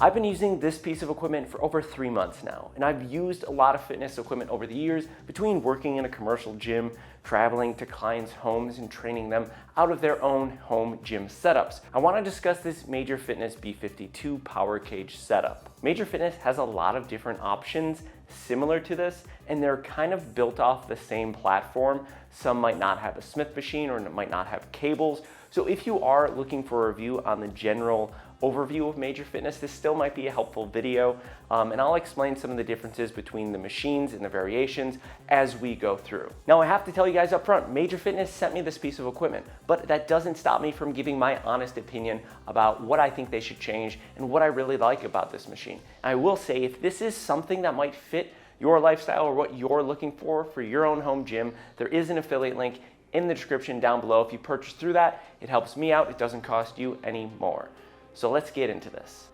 I've been using this piece of equipment for over 3 months now, and I've used a lot of fitness equipment over the years between working in a commercial gym, traveling to clients' homes, and training them out of their own home gym setups. I want to discuss this Major Fitness B52 Power Cage setup. Major Fitness has a lot of different options similar to this, and they're kind of built off the same platform. Some might not have a Smith machine or might not have cables. So if you are looking for a review on the general overview of Major Fitness, this still might be a helpful video, and I'll explain some of the differences between the machines and the variations as we go through. Now I have to tell you guys up front, Major Fitness sent me this piece of equipment, but that doesn't stop me from giving my honest opinion about what I think they should change and what I really like about this machine. I will say, if this is something that might fit your lifestyle or what you're looking for your own home gym, there is an affiliate link in the description down below. If you purchase through that, it helps me out. It doesn't cost you any more. So let's get into this.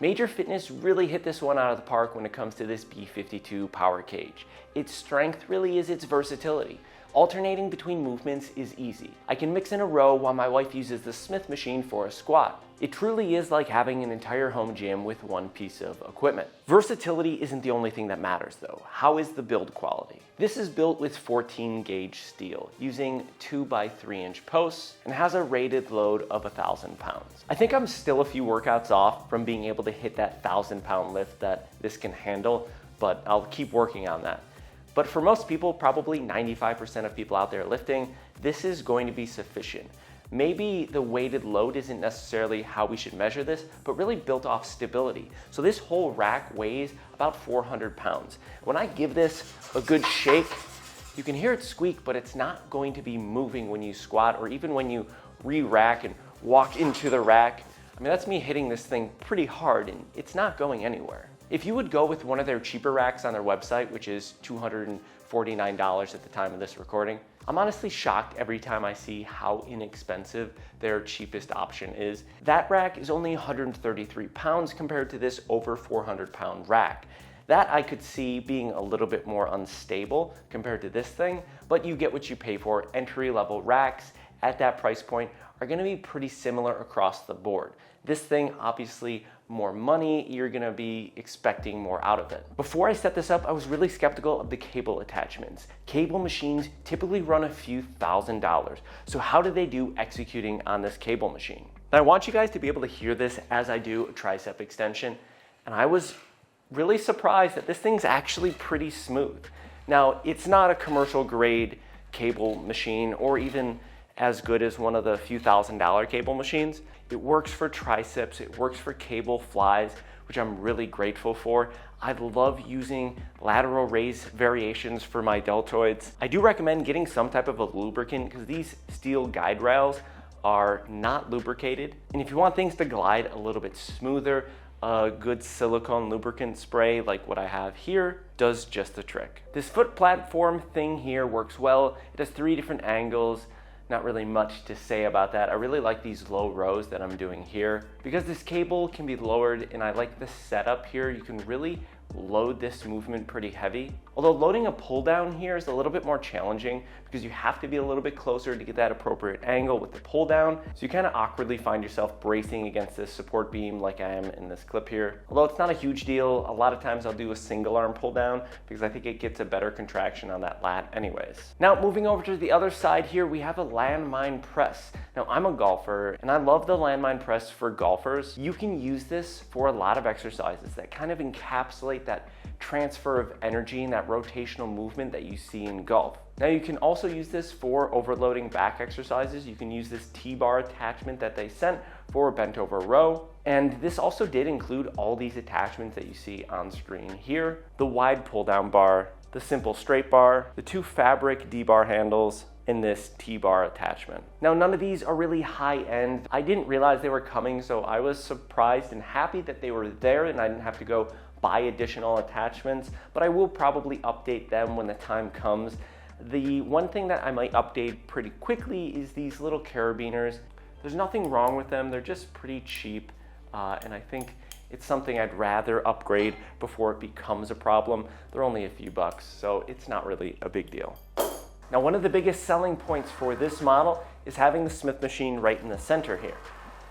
Major Fitness really hit this one out of the park when it comes to this B52 Power Cage. Its strength really is its versatility. Alternating between movements is easy. I can mix in a row while my wife uses the Smith machine for a squat. It truly is like having an entire home gym with one piece of equipment. Versatility isn't the only thing that matters though. How is the build quality? This is built with 14 gauge steel using 2x3-inch posts and has a rated load of 1,000 pounds. I think I'm still a few workouts off from being able to hit that 1,000-pound lift that this can handle, but I'll keep working on that. But for most people, probably 95% of people out there lifting, this is going to be sufficient. Maybe the weighted load isn't necessarily how we should measure this, but really built off stability. So this whole rack weighs about 400 pounds. When I give this a good shake, you can hear it squeak, but it's not going to be moving when you squat or even when you re-rack and walk into the rack. I mean, that's me hitting this thing pretty hard and it's not going anywhere. If you would go with one of their cheaper racks on their website, which is $249 at the time of this recording, I'm honestly shocked every time I see how inexpensive their cheapest option is. That rack is only 133 pounds compared to this over 400-pound rack. That I could see being a little bit more unstable compared to this thing, but you get what you pay for. Entry-level racks at that price point are gonna be pretty similar across the board. This thing, obviously, more money, you're gonna be expecting more out of it. Before I set this up, I was really skeptical of the cable attachments. Cable machines typically run a few $1,000s. So how do they do executing on this cable machine? Now I want you guys to be able to hear this as I do a tricep extension, and I was really surprised that this thing's actually pretty smooth. Now, it's not a commercial grade cable machine or even as good as one of the few $1,000 cable machines. It works for triceps, it works for cable flies, which I'm really grateful for. I love using lateral raise variations for my deltoids. I do recommend getting some type of a lubricant because these steel guide rails are not lubricated. And if you want things to glide a little bit smoother, a good silicone lubricant spray like what I have here does just the trick. This foot platform thing here works well. It has 3 different angles. Not really much to say about that. I really like these low rows that I'm doing here because this cable can be lowered, and I like the setup here. You can really load this movement pretty heavy. Although loading a pull down here is a little bit more challenging because you have to be a little bit closer to get that appropriate angle with the pull down. So you kind of awkwardly find yourself bracing against this support beam like I am in this clip here. Although it's not a huge deal, a lot of times I'll do a single arm pull down because I think it gets a better contraction on that lat anyways. Now moving over to the other side here, we have a landmine press. Now I'm a golfer and I love the landmine press for golfers. You can use this for a lot of exercises that kind of encapsulate that transfer of energy and that rotational movement that you see in golf. Now you can also use this for overloading back exercises. You can use this T-bar attachment that they sent for a bent over row. And this also did include all these attachments that you see on screen here. The wide pull down bar, the simple straight bar, the 2 fabric D-bar handles, and this T-bar attachment. Now none of these are really high end. I didn't realize they were coming, so I was surprised and happy that they were there and I didn't have to go buy additional attachments, but I will probably update them when the time comes. The one thing that I might update pretty quickly is these little carabiners. There's nothing wrong with them, they're just pretty cheap, and I think it's something I'd rather upgrade before it becomes a problem. They're only a few bucks, so it's not really a big deal. Now, one of the biggest selling points for this model is having the Smith machine right in the center here.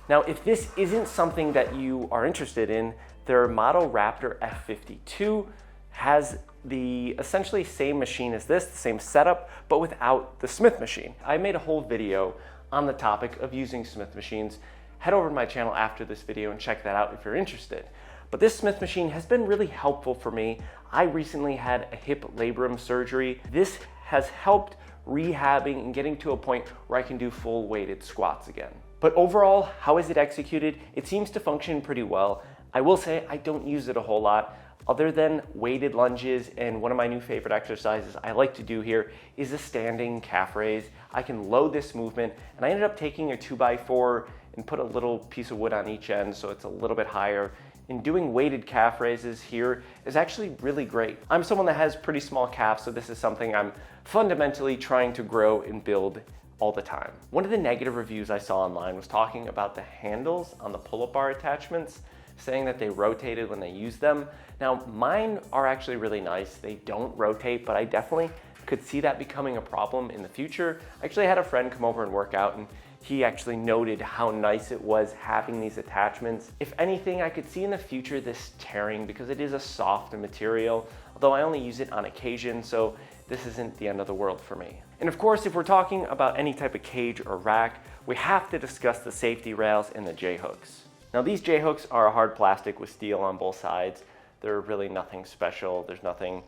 Now, if this isn't something that you are interested in, their model Raptor F52 has the essentially same machine as this, the same setup, but without the Smith machine. I made a whole video on the topic of using Smith machines. Head over to my channel after this video and check that out if you're interested. But this Smith machine has been really helpful for me. I recently had a hip labrum surgery. This has helped rehabbing and getting to a point where I can do full weighted squats again. But overall, how is it executed? It seems to function pretty well. I will say I don't use it a whole lot. Other than weighted lunges, and one of my new favorite exercises I like to do here is a standing calf raise. I can load this movement, and I ended up taking a 2x4 and put a little piece of wood on each end so it's a little bit higher. And doing weighted calf raises here is actually really great. I'm someone that has pretty small calves, so this is something I'm fundamentally trying to grow and build all the time. One of the negative reviews I saw online was talking about the handles on the pull-up bar attachments, saying that they rotated when they used them. Now, mine are actually really nice. They don't rotate, but I definitely could see that becoming a problem in the future. I actually had a friend come over and work out, and he actually noted how nice it was having these attachments. If anything, I could see in the future this tearing because it is a soft material, although I only use it on occasion, so this isn't the end of the world for me. And of course, if we're talking about any type of cage or rack, we have to discuss the safety rails and the J-hooks. Now, these J-hooks are a hard plastic with steel on both sides. They're really nothing special. There's nothing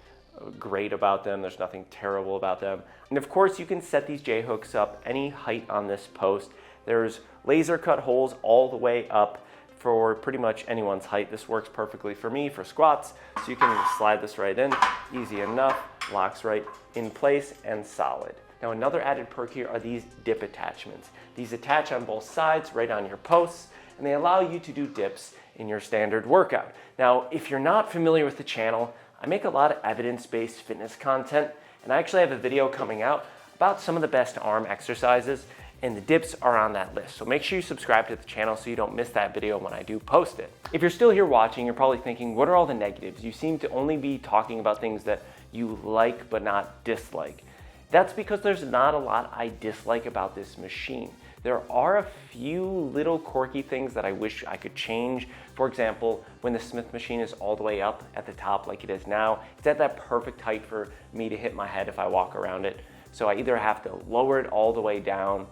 great about them. There's nothing terrible about them. And of course, you can set these J-hooks up any height on this post. There's laser cut holes all the way up for pretty much anyone's height. This works perfectly for me for squats. So you can slide this right in, easy enough, locks right in place and solid. Now, another added perk here are these dip attachments. These attach on both sides right on your posts, and they allow you to do dips in your standard workout. Now, if you're not familiar with the channel, I make a lot of evidence-based fitness content, and I actually have a video coming out about some of the best arm exercises, and the dips are on that list. So make sure you subscribe to the channel so you don't miss that video when I do post it. If you're still here watching, you're probably thinking, what are all the negatives? You seem to only be talking about things that you like but not dislike. That's because there's not a lot I dislike about this machine. There are a few little quirky things that I wish I could change. For example, when the Smith machine is all the way up at the top like it is now, it's at that perfect height for me to hit my head if I walk around it. So I either have to lower it all the way down,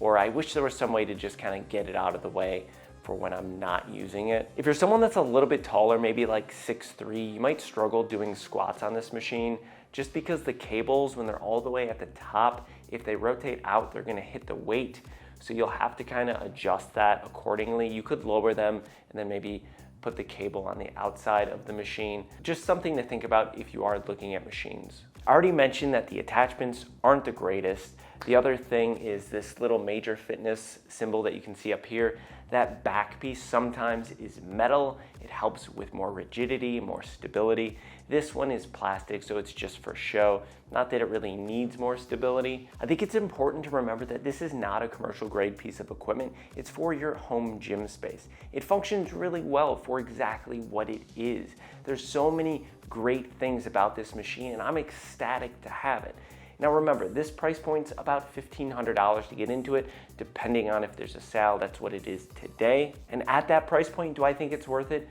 or I wish there was some way to just kind of get it out of the way for when I'm not using it. If you're someone that's a little bit taller, maybe like 6'3", you might struggle doing squats on this machine just because the cables, when they're all the way at the top, if they rotate out, they're gonna hit the weight. So you'll have to kind of adjust that accordingly. You could lower them and then maybe put the cable on the outside of the machine. Just something to think about if you are looking at machines. I already mentioned that the attachments aren't the greatest. The other thing is this little Major Fitness symbol that you can see up here. That back piece sometimes is metal. It helps with more rigidity, more stability. This one is plastic, so it's just for show. Not that it really needs more stability. I think it's important to remember that this is not a commercial grade piece of equipment. It's for your home gym space. It functions really well for exactly what it is. There's so many great things about this machine, and I'm ecstatic to have it. Now remember, this price point's about $1,500 to get into it, depending on if there's a sale. That's what it is today. And at that price point, do I think it's worth it?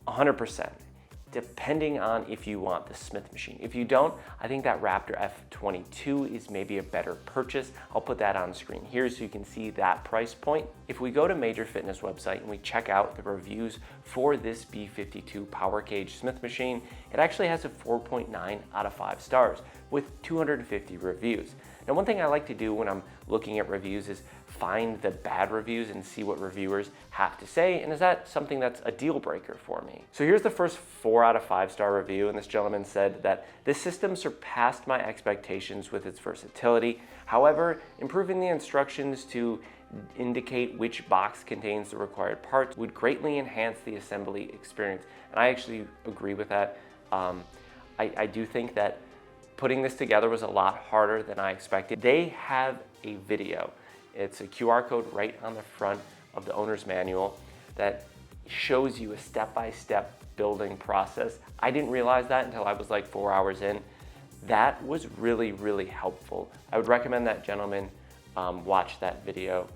100%. Depending on if you want the Smith machine. If you don't, I think that Raptor F22 is maybe a better purchase. I'll put that on screen here so you can see that price point. If we go to Major Fitness website and we check out the reviews for this B52 Power Cage Smith machine, it actually has a 4.9 out of 5 stars with 250 reviews. Now, one thing I like to do when I'm looking at reviews is find the bad reviews and see what reviewers have to say, and is that something that's a deal breaker for me? So here's the first 4 out of 5 star review, and this gentleman said that this system surpassed my expectations with its versatility. However, improving the instructions to indicate which box contains the required parts would greatly enhance the assembly experience. And I actually agree with that. I do think that putting this together was a lot harder than I expected. They have a video. It's a QR code right on the front of the owner's manual that shows you a step-by-step building process. I didn't realize that until I was like 4 hours in. That was really, really helpful. I would recommend that gentleman watch that video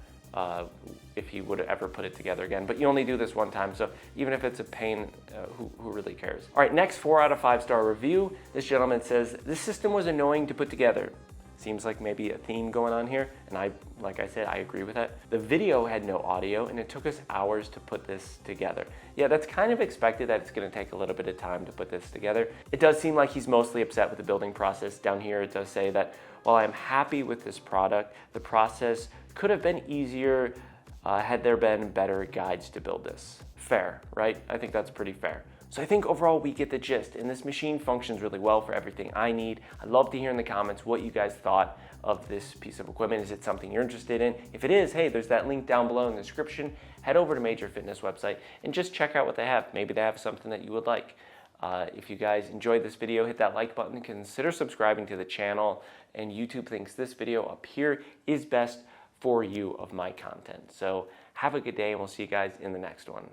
if he would ever put it together again. But you only do this one time, so even if it's a pain, who really cares? All right, next 4 out of 5 star review. This gentleman says, this system was annoying to put together. Seems like maybe a theme going on here, and like I said, I agree with that. The video had no audio, and it took us hours to put this together. Yeah, that's kind of expected that it's gonna take a little bit of time to put this together. It does seem like he's mostly upset with the building process. Down here, it does say that, while I'm happy with this product, the process could have been easier had there been better guides to build this. Fair, right? I think that's pretty fair. So I think overall we get the gist, and this machine functions really well for everything I need. I'd love to hear in the comments what you guys thought of this piece of equipment. Is it something you're interested in? If it is, hey, there's that link down below in the description. Head over to Major Fitness website and just check out what they have. Maybe they have something that you would like. If you guys enjoyed this video, hit that like button, consider subscribing to the channel, and YouTube thinks this video up here is best for you of my content. So have a good day, and we'll see you guys in the next one.